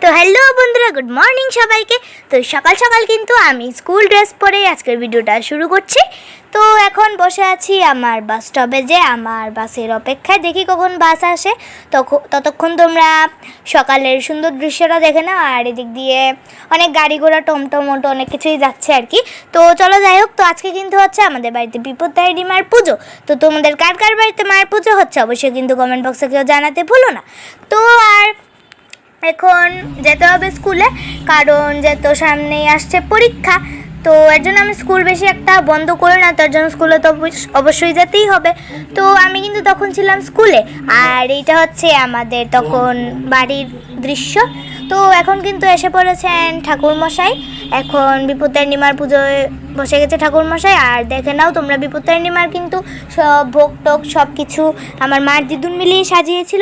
তো হ্যালো বন্ধুরা, good morning সবাইকে। তো সকাল সকাল কিন্তু আমি স্কুল ড্রেস পরে আজকের ভিডিওটা শুরু করছি। তো এখন বসে আছি আমার বাস স্টপে, যে আমার বাসের অপেক্ষায়, দেখি কখন বাস আসে। ততক্ষণ তোমরা সকালের সুন্দর দৃশ্যটা দেখে নাও। আর এদিক দিয়ে অনেক গাড়ি ঘোড়া, টমটম অটো অনেক কিছুই যাচ্ছে আর কি। তো চলো যাই হোক। তো আজকে কিন্তু হচ্ছে আমাদের বাড়িতে বিপত্তারিণী মায়ের পুজো। তো তোমাদের কার কার বাড়িতে মায়ের পুজো হচ্ছে অবশ্যই কিন্তু কমেন্ট বক্সে কেউ জানাতে ভুলো না। তো আর এখন যেতে হবে স্কুলে, কারণ যেহেতু সামনেই আসছে পরীক্ষা। তো এর জন্য আমি স্কুল বেশি একটা বন্ধ করি না, তার জন্য স্কুলে তো অবশ্যই যেতেই হবে। তো আমি কিন্তু তখন ছিলাম স্কুলে, আর এইটা হচ্ছে আমাদের তখন বাড়ির দৃশ্য। তো এখন কিন্তু এসে পড়েছেন ঠাকুরমশাই। এখন বিপত্তারিণী মার পুজোয় বসে গেছে ঠাকুরমশাই। আর দেখে নাও তোমরা, বিপত্তারিণী মার কিন্তু সব ভোগ টোগ সব কিছু আমার মার দিদুন মিলিয়ে সাজিয়েছিল।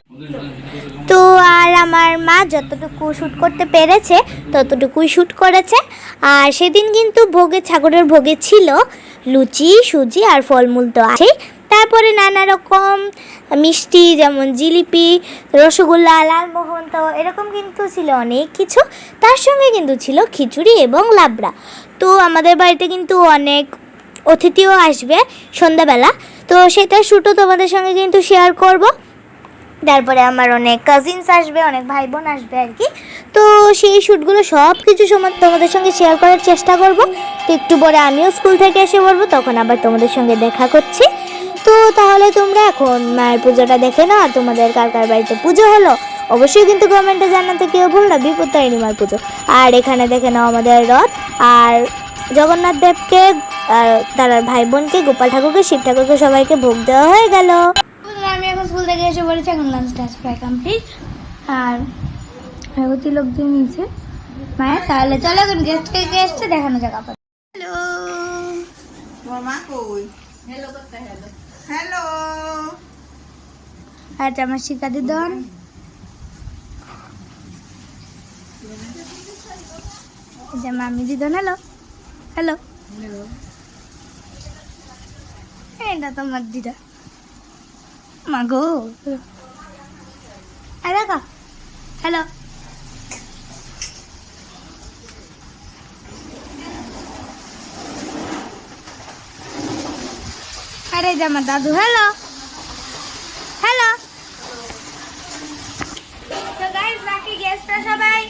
তো আর আমার মা যতটুকু শ্যুট করতে পেরেছে ততটুকুই শ্যুট করেছে। আর সেদিন কিন্তু ঠাকুরের ভোগে ছিল লুচি, সুজি আর ফলমূল তো আছেই। তারপরে নানা রকম মিষ্টি, যেমন জিলিপি, রসগোল্লা, লালমোহন, তো এরকম কিন্তু ছিল অনেক কিছু। তার সঙ্গে কিন্তু ছিল খিচুড়ি এবং লাবড়া। তো আমাদের বাড়িতে কিন্তু অনেক অতিথিও আসবে সন্ধ্যাবেলা, তো সেটা শ্যুটও তোমাদের সঙ্গে কিন্তু শেয়ার করব। তারপরে আমার অনেক কাজিনস আসবে, অনেক ভাই বোন আসবে আর কি। তো সেই শ্যুটগুলো সব কিছু সময় তোমাদের সঙ্গে শেয়ার করার চেষ্টা করব। তো একটু পরে আমিও স্কুল থেকে এসে পড়বো, তখন আবার তোমাদের সঙ্গে দেখা করছি। তো তাহলে তোমরা এখন মায়ের পুজোটা দেখে নাও। আর তোমাদের কার কার বাড়িতে পুজো হলো অবশ্যই কিন্তু কমেন্টে জানাতে কেউ ভুল না, বিপত্তারিণী মার পুজো। আর এখানে দেখে নাও আমাদের রথ, আর জগন্নাথ দেবকে, আর তার ভাই বোনকে, গোপাল ঠাকুরকে, শিব ঠাকুরকে, সবাইকে ভোগ দেওয়া হয়ে গেল। আমি এখন স্কুল থেকে এসে পড়েছি, এখন লাঞ্চ টাচ প্রায় কমপ্লিট। আর তিলক দিয়ে নিয়েছে মায়ের। তাহলে চলো এখন গেস্টকে এসছে দেখানো যাক আপাতত। হ্যালো মামা কই? হ্যালো করতে হ্যালো হ্যালো। আচ্ছা, আমার শিক্ষা দিদন, যে মামি দিদন, হ্যালো হ্যালো। এটা তোমার দিদা মাগো। আরে কা হ্যালো। আরে যে আমার দাদু, হ্যালো হ্যালো। তো গাইস, বাকি গেস্টরা সবাই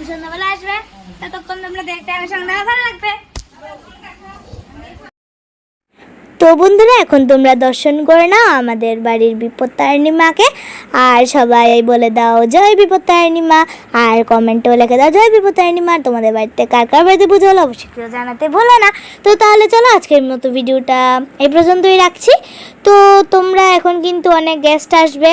সন্ধ্যাবেলা আসবে, ততক্ষণ তোমরা দেখতে আমার সঙ্গে ভালো লাগবে। তো বন্ধুরা, এখন তোমরা দর্শন করে নাও আমাদের বাড়ির বিপত্তারিণী মাকে। আর সবাই বলে দাও জয় বিপত্তারিণী মা, আর কমেন্টেও লিখে দাও জয় বিপত্তারিণী মা। তোমাদের বাড়িতে কার কার বাড়িতে পুজো হলো অবশ্যই কেউ জানাতে ভুলো না। তো তাহলে চলো আজকের মতো ভিডিওটা এই পর্যন্তই রাখছি। তো তোমরা এখন কিন্তু অনেক গেস্ট আসবে,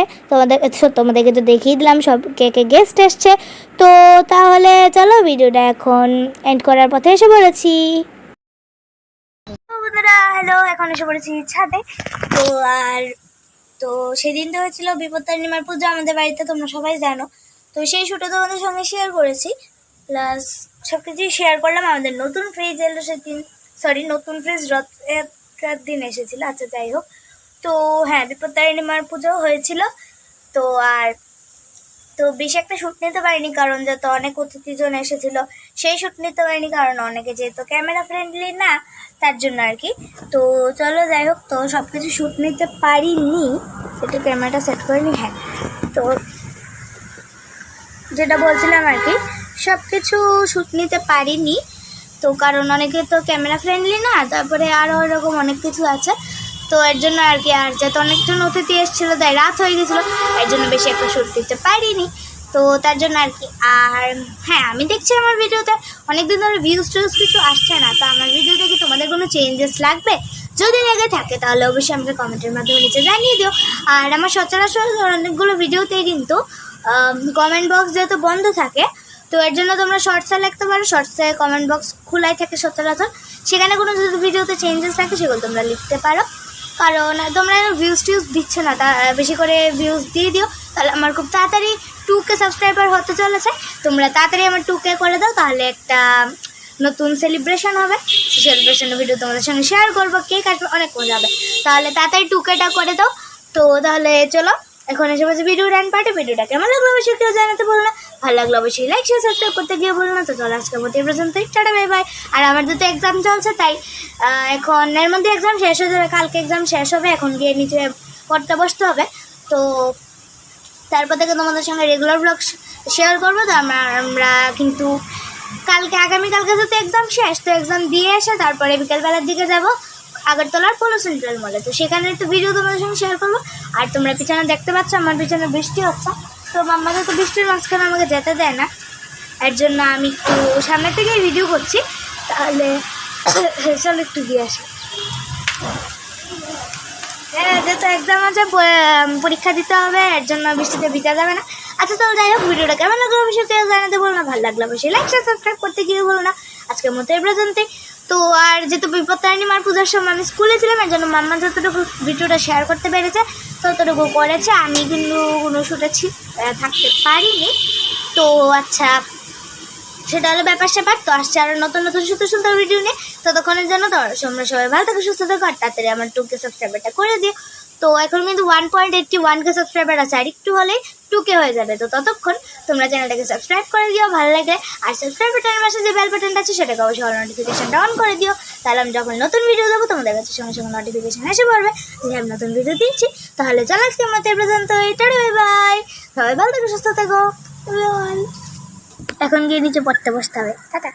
তোমাদেরকে তো দেখিয়ে দিলাম সব কে কে গেস্ট এসছে। তো তাহলে চলো ভিডিওটা এখন এন্ড করার পথে এসে পড়েছি। বন্ধুরা হ্যালো, এখন এসে পড়েছি ছাদে। তো আর তো সেদিন তো হয়েছিল বিপত্তারিণী মার পুজো আমাদের বাড়িতে, তোমরা সবাই জানো। তো সেই শ্যুটও তোমাদের সঙ্গে শেয়ার করেছি, প্লাস সব কিছুই শেয়ার করলাম। আমাদের নতুন ফ্রিজ এলো সেদিন, নতুন ফ্রিজ রথের দিন এসেছিলো। আচ্ছা যাই হোক। তো হ্যাঁ, বিপত্তারিণী মার পুজো হয়েছিল। তো আর তো বেশি একটা শ্যুট নিতে পারিনি, কারণ যত অনেক অতিথিজন এসেছিল সেই শ্যুট নিতে পারিনি, কারণ অনেকে যেহেতু ক্যামেরা ফ্রেন্ডলি না, তার জন্য আর কি। তো চলো যাই হোক। তো সব কিছু শ্যুট নিতে পারিনি, একটু ক্যামেরাটা সেট করিনি। হ্যাঁ, তো যেটা বলছিলাম আর কি, সব কিছু শ্যুট নিতে পারিনি, তো কারণ অনেকে তো ক্যামেরা ফ্রেন্ডলি না, তারপরে আরও এরকম অনেক কিছু আছে। তো এর জন্য আর কি, আর যাতে অনেকজন অতিথি এসেছিলো তাই রাত হয়ে গেছিলো, এর জন্য বেশি একটা শ্যুট দিতে পারিনি। তো তার জন্য আর কি। আর হ্যাঁ, আমি দেখছি আমার ভিডিওতে অনেকদিন ধরে ভিউজ টিউজ কিছু আসছে না। তো আমার ভিডিওতে কি তোমাদের কোনো চেঞ্জেস লাগবে? যদি লেগে থাকে তাহলে অবশ্যই আমাকে কমেন্টের মাধ্যমে নিচে জানিয়ে দিও। আর আমার সচরাচর অনেকগুলো ভিডিওতে কিন্তু কমেন্ট বক্স যেহেতু বন্ধ থাকে, তো এর জন্য তোমরা শর্টসে লিখতে পারো। শর্টসে কমেন্ট বক্স খোলাই থাকে সচরাচর, সেখানে কোনো যদি ভিডিওতে চেঞ্জেস থাকে সেগুলো তোমরা লিখতে পারো। কারণ তোমরা ভিউজ টিউজ দিচ্ছ না, তা বেশি করে ভিউজ দিয়ে দিও, তাহলে আমার খুব তাড়াতাড়ি 2K সাবস্ক্রাইবার হতে চলেছে। তোমরা তাড়াতাড়ি আমার 2K করে দাও, তাহলে একটা নতুন সেলিব্রেশন হবে। সেলিব্রেশনের ভিডিও তোমাদের সঙ্গে শেয়ার করবো, কেক আসবে, অনেক মজা হবে। তাহলে তাড়াতাড়ি 2Kটা করে দাও। তো তাহলে চলো, এখন এসে বলছি ভিডিও রান পার্টি। ভিডিওটা কেমন লাগলো অবশ্যই কেউ জানাতে বলো না। ভালো লাগলো অবশ্যই লাইক শেয়ার সাবস্ক্রাইব করতে গিয়ে বলুন না। তো চলো আজকের মতো এই পর্যন্তই, টাটা বাই বাই। আর আমার তো এক্সাম চলছে, তাই এখন এর মধ্যে এক্সাম শেষ হয়ে যাবে, কালকে এক্সাম শেষ হবে, এখন গিয়ে নিচে পড়তে বসতে হবে। তো তারপর থেকে তোমাদের সঙ্গে রেগুলার ব্লগ শেয়ার করবো। তো আমরা কিন্তু আগামীকালকে যেহেতু এক্সাম শেষ, তো এক্সাম দিয়ে এসে তারপরে বিকেলবেলার দিকে যাব আগরতলার পোলো সেন্ট্রাল মলে। তো সেখানে একটু ভিডিও তোমাদের সঙ্গে শেয়ার করবো। আর তোমরা পিছনে দেখতে পাচ্ছ আমার পিছনে বৃষ্টি হচ্ছে, তো মাম্মা তো বৃষ্টির মাঝখানে আমাকে যেতে দেয় না, এর জন্য আমি একটু সামনে থেকেই ভিডিও করছি। তাহলে চলো একটু দিয়ে আসি। হ্যাঁ, যেহেতু এক্সাম আছে, পরীক্ষা দিতে হবে, এর জন্য বৃষ্টিতে ভিজা যাবে না। আচ্ছা চলো যাই হোক, ভিডিওটা কেমন লাগলো অবশ্যই কেউ জানাতে বলো না, ভালো লাগলো অবশ্যই লাইক শেয়ার সাবস্ক্রাইব করতে গিয়ে বলো না। আজকের মতো এই পর্যন্তই। তো আর যেহেতু বিপত্তারিণী মার পূজার সময় আমি স্কুলে ছিলাম, এর জন্য মাম্মা যতটুকু ভিডিওটা শেয়ার করতে পেরেছে ততটুকু করেছে, আমি কিন্তু কোনো শুটে থাকতে পারিনি। তো আচ্ছা, সেটা হলো ব্যাপার স্যাপার। তো আসছে আরও নতুন নতুন সুন্দর ভিডিও নিয়ে, ততক্ষণের জন্য তোমরা সবাই ভালো থাকো, সুস্থ থাকো, আর তাড়াতাড়ি আমার 2K সাবস্ক্রাইবারটা করে দিও। তো এখন কিন্তু 1.81K সাবস্ক্রাইবার আছে, আর একটু হলেই 2K হয়ে যাবে। তো ততক্ষণ তোমরা চ্যানেলটাকে সাবস্ক্রাইব করে দিও ভালো লাগে, আর সাবস্ক্রাইব বাটনের পাশে যে বেল বাটনটা আছে সেটাকে অবশ্যই অল নোটিফিকেশনটা অন করে দিও। তাহলে আমি যখন নতুন ভিডিও দেবো তোমাদের কাছে সঙ্গে সঙ্গে নোটিফিকেশন এসে পড়বে যে আমি নতুন ভিডিও দিচ্ছি। তাহলে চলো আজকে মতো এই পর্যন্ত, টাটা বাই বাই। সবাই ভালো থাকো, সুস্থ থাকো। এখন গিয়ে নিচে পড়তে বসতে হবে, টাটা।